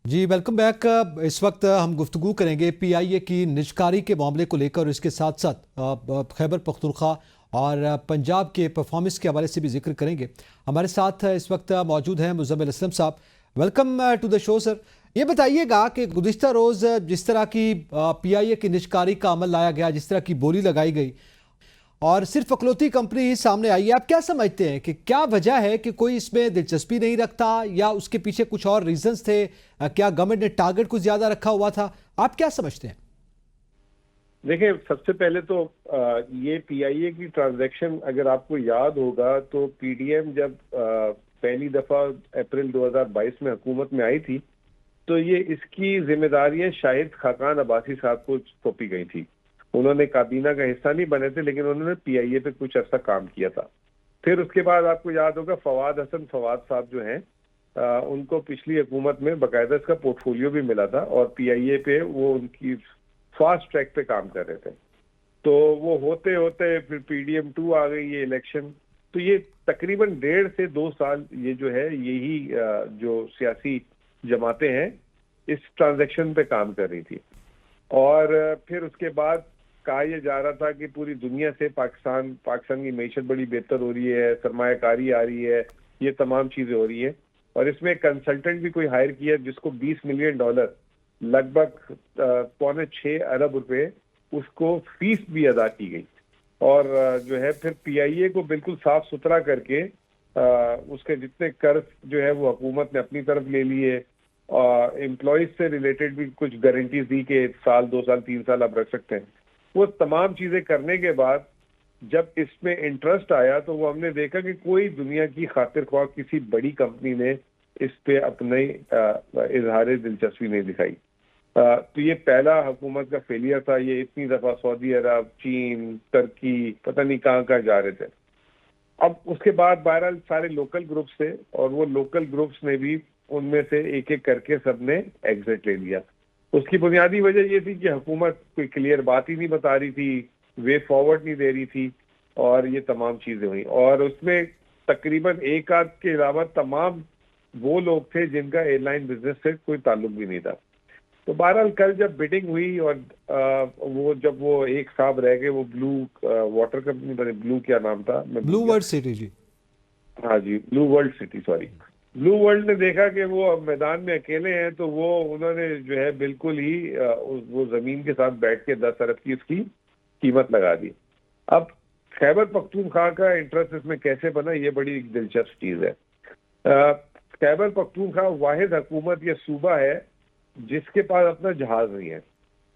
जी welcome back. इस वक्त हम गुफ्तगू करेंगे PIA की निजकारी के मामले को लेकर और इसके साथ साथ खैबर पख्तूनख्वा और पंजाब के परफॉर्मेंस के हवाले से भी जिक्र करेंगे। हमारे साथ इस वक्त मौजूद हैं मुज़म्मिल असलम साहब। Welcome to the show sir. ये बताइएगा कि गुज़िश्ता रोज़ जिस तरह की PIA की निजकारी का अमल लाया गया, जिस तरह की बोली लगाई गई और सिर्फ अकलौती कंपनी ही सामने आई है, आप क्या समझते हैं कि क्या वजह है कि कोई इसमें दिलचस्पी नहीं रखता या उसके पीछे कुछ और रीजंस थे? क्या गवर्नमेंट ने टारगेट कुछ ज्यादा रखा हुआ था? आप क्या समझते हैं? देखिए, सबसे पहले तो ये PIA की ट्रांजैक्शन अगर आपको याद होगा तो PDM जब पहली दफा अप्रैल 2022 में हुकूमत में आई थी तो ये इसकी जिम्मेदारियां शाहिद खाकान अब्बासी साहब को सौंपी गई थी। उन्होंने काबीना का हिस्सा नहीं बने थे लेकिन उन्होंने PIA पे कुछ अर्सा काम किया था। फिर उसके बाद आपको याद होगा फवाद हसन फवाद साहब जो हैं उनको पिछली हुकूमत में बाकायदा इसका पोर्टफोलियो भी मिला था और PIA पे वो उनकी फास्ट ट्रैक पे काम कर रहे थे। तो वो होते होते फिर PDM2 आ गई, ये इलेक्शन। तो ये तकरीबन 1.5 से 2 साल ये जो है यही जो सियासी जमातें हैं इस ट्रांजैक्शन पे काम कर रही थी। और फिर उसके बाद कहा यह जा रहा था कि पूरी दुनिया से पाकिस्तान की मईशत बड़ी बेहतर हो रही है, सरमायाकारी आ रही है, ये तमाम चीजें हो रही है। और इसमें कंसल्टेंट भी कोई हायर किया जिसको $20 मिलियन लगभग 5.6 अरब रुपए उसको फीस भी अदा की गई। और जो है फिर PIA को बिल्कुल साफ सुथरा करके उसके जितने कर्ज जो है वो हुकूमत ने अपनी तरफ ले लिए। एम्प्लॉयज से रिलेटेड भी कुछ गारंटीज दी कि 1 साल 2 साल 3 साल आप रख सकते हैं। वो तमाम चीजें करने के बाद जब इसमें इंटरेस्ट आया तो वो हमने देखा कि कोई दुनिया की खातिर ख्वाह किसी बड़ी कंपनी ने इस पे अपने इजहार दिलचस्पी नहीं दिखाई। तो ये पहला हुकूमत का फेलियर था। ये इतनी दफा सऊदी अरब, चीन, तुर्की पता नहीं कहाँ कहाँ जा रहे थे। अब उसके बाद बहरहाल सारे लोकल ग्रुप्स थे और वो लोकल ग्रुप्स ने भी उनमें से एक एक करके सबने एग्जिट ले लिया। उसकी बुनियादी वजह ये थी कि हुकूमत कोई क्लियर बात ही नहीं बता रही थी, वे फॉरवर्ड नहीं दे रही थी और ये तमाम चीजें हुई। और उसमें तकरीबन एक आध के अलावा तमाम वो लोग थे जिनका एयरलाइन बिजनेस से कोई ताल्लुक भी नहीं था। तो बहरहाल कल जब बिडिंग हुई और वो जब वो एक साहब रह गए, वो ब्लू वाटर कंपनी बने, ब्लू क्या नाम था, ब्लू वर्ल्ड सिटी जी। हाँ जी, blue world city, sorry. Blue world ने देखा कि वो अब मैदान में अकेले हैं तो वो उन्होंने जो है बिल्कुल ही वो जमीन के साथ बैठ के 10 अरब की उसकी कीमत लगा दी। अब खैबर पख्तूनख्वा का इंटरेस्ट इसमें कैसे बना, ये बड़ी दिलचस्प चीज है। खैबर पख्तूनख्वा वाहिद हुकूमत या सूबा है जिसके पास अपना जहाज नहीं है।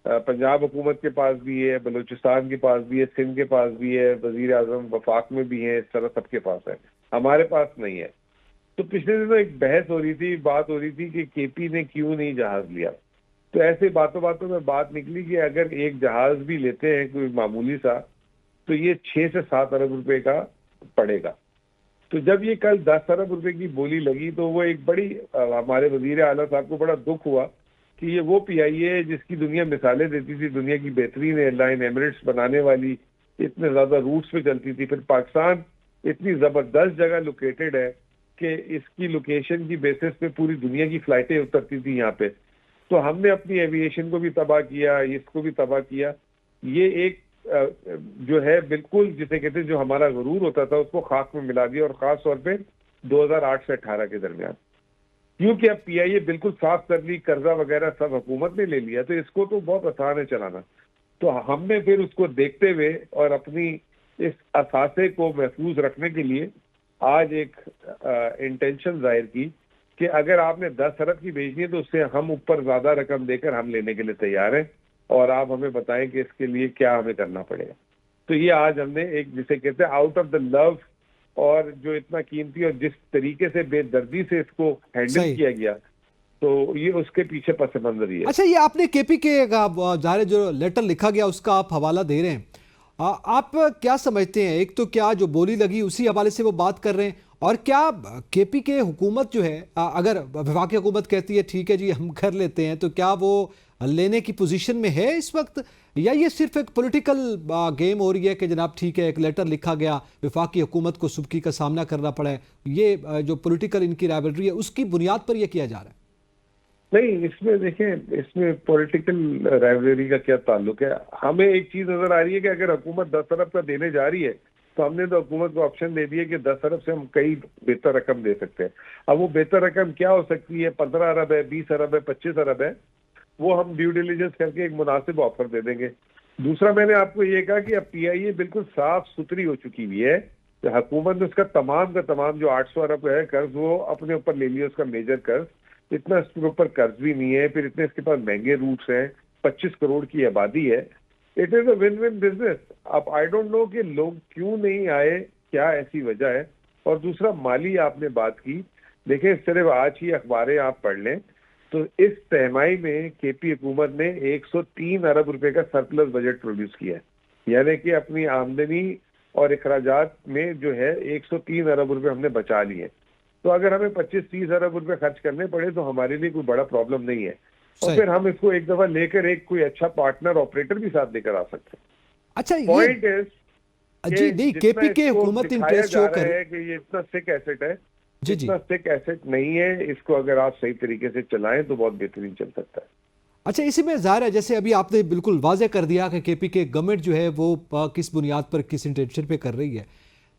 पंजाब हुकूमत के पास भी है, बलूचिस्तान के पास भी है, सिंध के पास भी है, वजीर आजम वफाक में भी है, इस तरह सबके पास है, हमारे पास नहीं है। तो पिछले दिनों एक बहस हो रही थी, बात हो रही थी कि KP ने क्यों नहीं जहाज लिया। तो ऐसे बातों बातों में बात निकली कि अगर एक जहाज भी लेते हैं कोई मामूली सा तो ये 6 से 7 अरब रुपए का पड़ेगा। तो जब ये कल 10 अरब रुपए की बोली लगी तो वो एक बड़ी हमारे वजीर आला साहब को बड़ा दुख हुआ कि ये वो PIA है जिसकी दुनिया मिसालें देती थी, दुनिया की बेहतरीन एयरलाइन एमिरेट्स बनाने वाली, इतने ज्यादा रूट्स पे चलती थी। फिर पाकिस्तान इतनी जबरदस्त जगह लोकेटेड है कि इसकी लोकेशन की बेसिस पे पूरी दुनिया की फ्लाइटें उतरती थी यहाँ पे। तो हमने अपनी एविएशन को भी तबाह किया, इसको भी तबाह किया। ये एक जो है बिल्कुल जिसे कहते हैं जो हमारा गुरूर होता था उसको खाक में मिला दिया। और खास तौर पे 2008 से 18 के दरमियान क्योंकि अब PIA बिल्कुल साफ कर ली, कर्जा वगैरह सब हुकूमत ने ले लिया तो इसको तो बहुत आसान है चलाना। तो हमने फिर उसको देखते हुए और अपनी इस असासे को महफूज रखने के लिए आज एक इंटेंशन जाहिर की कि अगर आपने 10 अरब की भेजनी है तो उससे हम ऊपर ज्यादा रकम देकर हम लेने के लिए तैयार हैं और आप हमें बताएं कि इसके लिए क्या हमें करना पड़ेगा। तो ये आज हमने एक जिसे कहते हैं आउट ऑफ द लव और जो इतना कीमती और जिस तरीके से बेदर्दी से इसको हैंडल किया गया तो ये उसके पीछे पस मंजर ही है। अच्छा, ये आपने KP के जाहिर जो लेटर लिखा गया उसका आप हवाला दे रहे हैं, आप क्या समझते हैं? एक तो क्या जो बोली लगी उसी हवाले से वो बात कर रहे हैं और क्या KP के हुकूमत जो है अगर वफाकी हुकूमत कहती है ठीक है जी हम कर लेते हैं तो क्या वो लेने की पोजीशन में है इस वक्त, या ये सिर्फ एक पॉलिटिकल गेम हो रही है कि जनाब ठीक है एक लेटर लिखा गया, वफाकी हुकूमत को सुबकी का सामना करना पड़ा है, ये जो पॉलिटिकल इनकी राइवलरी है उसकी बुनियाद पर यह किया जा रहा है? نہیں، اس میں دیکھیں، اس میں پولیٹیکل رائیولری کا کیا تعلق ہے؟ ہمیں ایک چیز نظر آ رہی ہے کہ اگر حکومت 10 ارب کا دینے جا رہی ہے تو ہم نے تو حکومت کو آپشن دے دیا کہ 10 ارب سے ہم کئی بہتر رقم دے سکتے ہیں. اب وہ بہتر رقم کیا ہو سکتی ہے؟ 15 ارب ہے، 20 ارب ہے، 25 ارب ہے. وہ ہم ڈیو ڈیلیجنس کر کے ایک مناسب آفر دے دیں گے. دوسرا، میں نے آپ کو یہ کہا کہ اب پی آئی اے بالکل صاف ستھری ہو چکی ہوئی ہے کہ حکومت نے اس کا تمام جو 800 ارب ہے قرض وہ اپنے اوپر لے لیا، اس کا میجر قرض. اتنا اس کے اوپر قرض بھی نہیں ہے، پھر اتنے اس کے پاس مہنگے روٹس ہیں، 25 کروڑ کی آبادی ہے. It is a one one business. اب آئی ڈونٹ نو کہ لوگ کیوں نہیں آئے، کیا ایسی وجہ ہے. اور دوسرا، مالی آپ نے بات کی، دیکھیں صرف آج ہی اخباریں آپ پڑھ لیں تو اس تہمائی میں کے پی حکومت نے 103 ارب روپے کا سرپلس بجٹ پروڈیوس کیا ہے. یعنی کہ اپنی آمدنی اور اخراجات میں جو ہے 103 ارب روپے ہم نے بچا لیے. تو اگر ہمیں 25-30 ارب روپے خرچ کرنے پڑے تو ہمارے لیے کوئی بڑا پرابلم نہیں ہے. اور صحیح. پھر ہم اس کو ایک دفعہ لے کر ایک کوئی اچھا پارٹنر آپریٹر بھی ساتھ لے کر آ سکتے ہیں. اچھا یہ پوائنٹ از جی کہ نہیں، کے جتنا پی اس کے کو حکومت دکھایا انٹرسٹ شو جا کر رہا ہے کہ یہ اتنا سک ایسٹ ہے، جی جی. اتنا سک ایسٹ نہیں ہے. اس کو اگر آپ صحیح طریقے سے چلائیں تو بہت بہترین چل سکتا ہے. اچھا، اسی میں ظاہر ہے جیسے ابھی آپ نے بالکل واضح کر دیا کہ کے پی کے گورنمنٹ جو ہے وہ کس بنیاد پر کس انٹینشن پہ کر رہی ہے.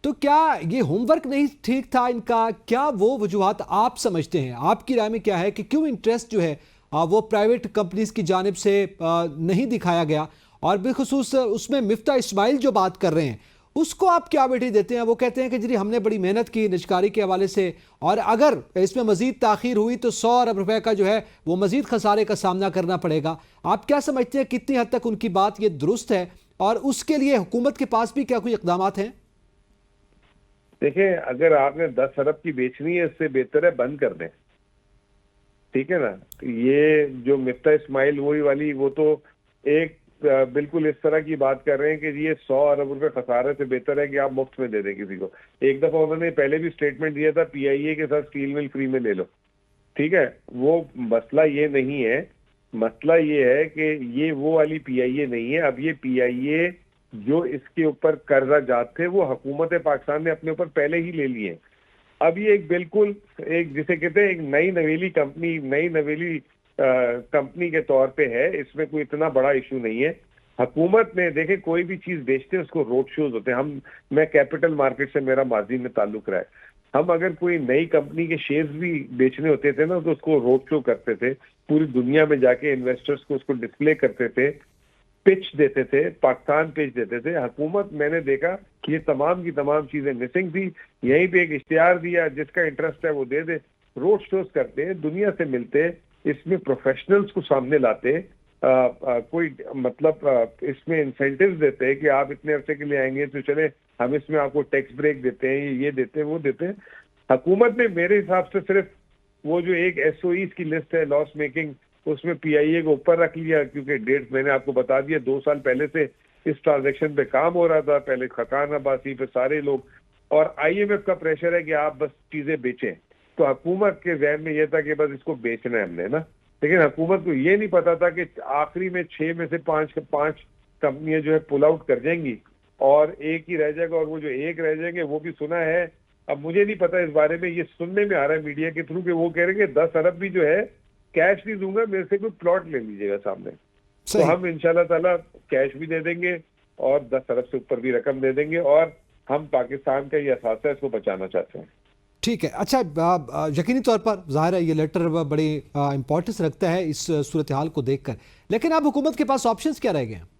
تو کیا یہ ہوم ورک نہیں ٹھیک تھا ان کا؟ کیا وہ وجوہات آپ سمجھتے ہیں؟ آپ کی رائے میں کیا ہے کہ کیوں انٹرسٹ جو ہے وہ پرائیویٹ کمپنیز کی جانب سے نہیں دکھایا گیا؟ اور بالخصوص اس میں مفتاح اسماعیل جو بات کر رہے ہیں اس کو آپ کیا بیٹی دیتے ہیں؟ وہ کہتے ہیں کہ جی ہم نے بڑی محنت کی نجکاری کے حوالے سے، اور اگر اس میں مزید تاخیر ہوئی تو 100 ارب روپے کا جو ہے وہ مزید خسارے کا سامنا کرنا پڑے گا. آپ کیا سمجھتے ہیں کتنی حد تک ان کی بات یہ درست ہے، اور اس کے لیے حکومت کے پاس بھی کیا کوئی اقدامات ہیں؟ دیکھیں، اگر آپ نے 10 ارب کی بیچنی ہے، اس سے بہتر ہے بند کر دیں. ٹھیک ہے نا؟ یہ جو مفتاح اسماعیل وہی والی، وہ تو ایک بالکل اس طرح کی بات کر رہے ہیں کہ یہ 100 ارب روپے خسارے سے بہتر ہے کہ آپ مفت میں دے دیں کسی کو. ایک دفعہ انہوں نے پہلے بھی سٹیٹمنٹ دیا تھا پی آئی اے کے ساتھ اسٹیل مل فری میں لے لو. ٹھیک ہے، وہ مسئلہ یہ نہیں ہے. مسئلہ یہ ہے کہ یہ وہ والی پی آئی اے نہیں ہے. اب یہ پی آئی اے جو اس کے اوپر قرضہ جات تھے وہ حکومت پاکستان نے اپنے اوپر پہلے ہی لے لیے. اب یہ ایک بالکل ایک جسے کہتے ہیں ایک نئی نویلی کمپنی کے طور پہ ہے. اس میں کوئی اتنا بڑا ایشو نہیں ہے. حکومت نے دیکھیں کوئی بھی چیز بیچتے ہیں اس کو روڈ شوز ہوتے ہیں. میں کیپٹل مارکیٹ سے میرا ماضی میں تعلق رہا ہے. ہم اگر کوئی نئی کمپنی کے شیئرز بھی بیچنے ہوتے تھے نا تو اس کو روڈ شو کرتے تھے، پوری دنیا میں جا کے انویسٹرز کو اس کو ڈسپلے کرتے تھے، پچ دیتے تھے، پاکستان پچ دیتے تھے. حکومت میں نے دیکھا کہ یہ تمام کی تمام چیزیں مسنگ تھی. یہیں پہ ایک اشتہار دیا، جس کا انٹرسٹ ہے وہ دے دے. روڈ شوز کرتے، دنیا سے ملتے، اس میں پروفیشنلز کو سامنے لاتے، کوئی مطلب اس میں انسینٹیوز دیتے کہ آپ اتنے عرصے کے لیے آئیں گے تو چلے ہم اس میں آپ کو ٹیکس بریک دیتے ہیں، یہ دیتے ہیں وہ دیتے ہیں. حکومت نے میرے حساب سے صرف وہ جو ایک ایس او ایز کی لسٹ ہے لاس میکنگ، اس میں پی آئی اے کو اوپر رکھ لیا، کیونکہ ڈیٹ میں نے آپ کو بتا دیا 2 سال پہلے سے اس ٹرانزیکشن پہ کام ہو رہا تھا. پہلے خقان عباسی پہ سارے لوگ، اور آئی ایم ایف کا پریشر ہے کہ آپ بس چیزیں بیچیں. تو حکومت کے ذہن میں یہ تھا کہ بس اس کو بیچنا ہے ہم نے نا. لیکن حکومت کو یہ نہیں پتا تھا کہ آخری میں 6 میں سے 5 کمپنیاں جو ہے پل آؤٹ کر جائیں گی اور ایک ہی رہ جائے گا، اور وہ جو ایک رہ جائیں گے وہ بھی سنا ہے. اب مجھے نہیں پتا اس بارے میں، یہ سننے میں آ رہا ہے میڈیا کے تھرو کہ وہ کہہ رہے ہیں کہ 10 ارب بھی جو ہے کیش نہیں دوں گا، میرے سے کوئی پلاٹ لے لیجیے گا سامنے. تو ہم انشاءاللہ تعالیٰ کیش بھی دے دیں گے اور 10 ارب سے اوپر بھی رقم دے دیں گے، اور ہم پاکستان کا یہ اثاثہ ہے اس کو بچانا چاہتے ہیں. ٹھیک ہے. اچھا، یقینی طور پر ظاہر ہے یہ لیٹر بڑی امپورٹنس رکھتا ہے اس صورتحال کو دیکھ کر، لیکن اب حکومت کے پاس آپشنز کیا رہ گئے ہیں؟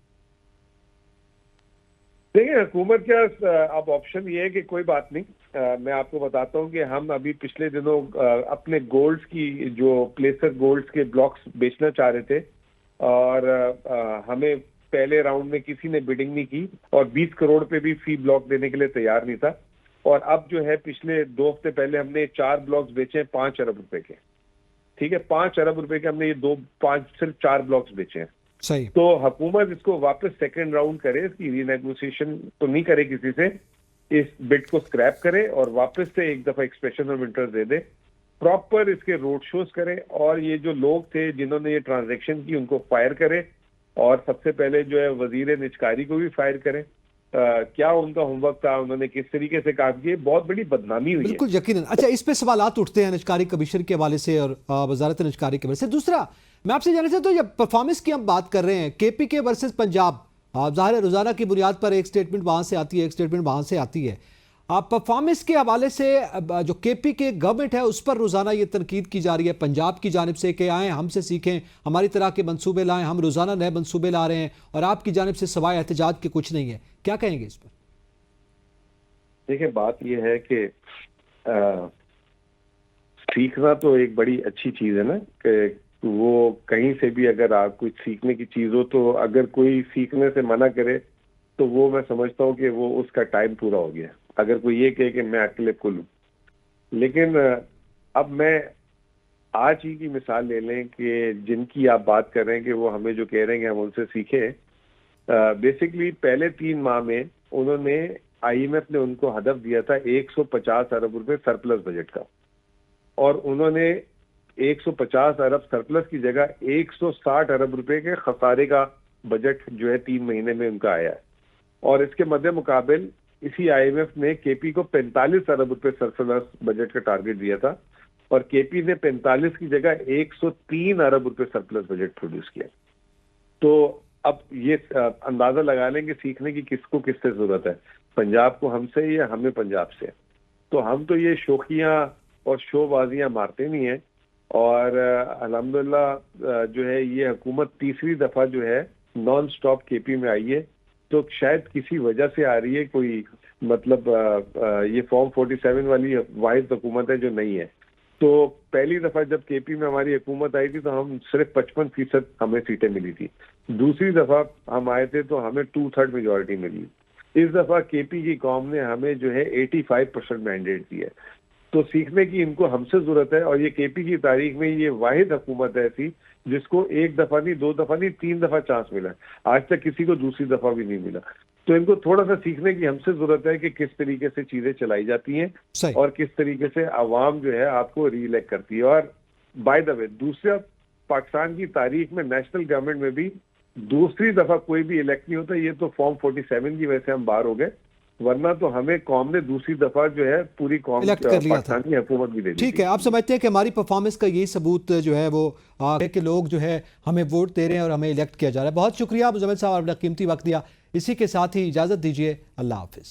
دیکھیں، حکومت کیا اب آپشن یہ ہے کہ کوئی بات نہیں. میں آپ کو بتاتا ہوں کہ ہم ابھی پچھلے دنوں اپنے گولڈز کی جو پلیسر گولڈز کے بلاکس بیچنا چاہ رہے تھے، اور ہمیں پہلے راؤنڈ میں کسی نے بیڈنگ نہیں کی اور 20 کروڑ پہ بھی فی بلاک دینے کے لیے تیار نہیں تھا. اور اب جو ہے پچھلے 2 ہفتے پہلے ہم نے 4 بلاکس بیچے ہیں 5 ارب روپے کے. ٹھیک ہے، 5 ارب روپے کے ہم نے یہ صرف 4 بلاکس بیچے ہیں. صحیح. تو حکومت اس کو واپس سیکنڈ راؤنڈ کرے، اس کی ری نیگوسیشن تو نہیں کرے کسی سے، اس بٹ کو اسکریپ کرے اور واپس سے ایک دفعہ ایکسپریشن آف انٹرسٹ دے دے، پراپر اس کے روڈ شوز کرے، اور یہ جو لوگ تھے جنہوں نے یہ ٹرانزیکشن کی ان کو فائر کرے، اور سب سے پہلے جو ہے وزیر نجکاری کو بھی فائر کریں. क्या उनका होमवर्क था, उन्होंने किस तरीके से काम किए, बहुत बड़ी बदनामी हुई है। बिल्कुल यकीनन। अच्छा, इस पे सवालात उठते हैं निजकारी कमीशन के हवाले से और वजारत निजकारी के हवाले से। दूसरा, मैं आपसे जानना चाहता हूँ, जब परफॉर्मेंस की हम बात कर रहे हैं, केपीके वर्सेस पंजाब, ज़ाहिर है रोज़ाना की बुनियाद पर एक स्टेटमेंट वहाँ से आती है, एक स्टेटमेंट वहाँ से आती है। परफॉर्मेंस के हवाले से जो केपीके गवर्नमेंट है उस पर रोज़ाना ये तनकीद की जा रही है पंजाब की जानिब से कि आएँ हमसे सीखें, हमारी तरह के मंसूबे लाएँ, हम रोज़ाना नए मंसूबे ला रहे हैं, और आपकी जानिब से सवाए एहतजाज के कुछ नहीं है। क्या कहेंगे इस पर? देखिए, बात यह है कि सीखना तो एक बड़ी अच्छी चीज है ना, कि वो कहीं से भी अगर आप कुछ सीखने की चीज हो, तो अगर कोई सीखने से मना करे तो वो मैं समझता हूँ कि वो उसका टाइम पूरा हो गया। अगर कोई ये कहे कि मैं अकेले खुल हूँ, लेकिन अब मैं आज ही की मिसाल ले लें कि जिनकी आप बात कर रहे हैं कि वो हमें जो कह रहे हैं कि हम उनसे सीखें, बेसिकली पहले 3 माह में उन्होंने, आईएमएफ ने उनको हदफ दिया था 150 अरब रुपए सरप्लस बजट का, और उन्होंने 150 अरब सरप्लस की जगह 160 अरब रुपए के खसारे का बजट जो है 3 महीने में उनका आया है। और इसके मद्दे मुकाबिल इसी आईएमएफ ने केपी को 45 अरब रुपए सरप्लस बजट का टारगेट दिया था, और केपी ने 45 की जगह 103 अरब रुपए सरप्लस बजट प्रोड्यूस किया। तो अब ये अंदाजा लगा लें कि सीखने की किसको किससे जरूरत है, पंजाब को हमसे या हमें पंजाब से। तो हम तो ये शोखियां और शोबाजियां मारते नहीं हैं, और अल्हम्दुलिल्लाह जो है ये हुकूमत तीसरी दफा जो है नॉन स्टॉप केपी में आई है, तो शायद किसी वजह से आ रही है, कोई मतलब ये फॉर्म 47 वाली वाहिद हुकूमत है जो नहीं है। तो पहली दफा जब केपी में हमारी हुकूमत आई थी तो हम सिर्फ 55% हमें सीटें मिली थी। दूसरी दफा हम आए थे तो हमें 2/3 मेजोरिटी मिली। इस दफा केपी की कौम ने हमें जो है 85% मैंडेट दिया है। तो सीखने की इनको हमसे जरूरत है, और ये केपी की तारीख में ये वाहिद हुकूमत ऐसी जिसको 1 दफा नहीं, 2 दफा नहीं, 3 दफा चांस मिला। आज तक किसी को दूसरी दफा भी नहीं मिला। तो इनको थोड़ा सा सीखने की हमसे जरूरत है कि किस तरीके से चीजें चलाई जाती हैं सही। और किस तरीके से आवाम जो है आपको री-इलेक्ट करती है। और बाय द वे, दूसरा, पाकिस्तान की तारीख में नेशनल गवर्नमेंट में भी दूसरी दफा कोई भी इलेक्ट नहीं होता। ये तो फॉर्म 47 की वजह से हम बाहर हो गए, वरना तो हमें कौम ने दूसरी दफा जो है पूरी कौम इलेक्ट कर लिया था। पाकिस्तान की हुकूमत भी दे दी। ठीक है, आप समझते हैं कि हमारी परफॉर्मेंस का यही सबूत जो है वो है कि लोग जो है हमें वोट दे रहे हैं और हमें इलेक्ट किया जा रहा है। बहुत शुक्रिया मुज़म्मिल साहब, आपने कीमती वक्त दिया। इसी के साथ ही इजाज़त दीजिए। अल्लाह हाफिज़।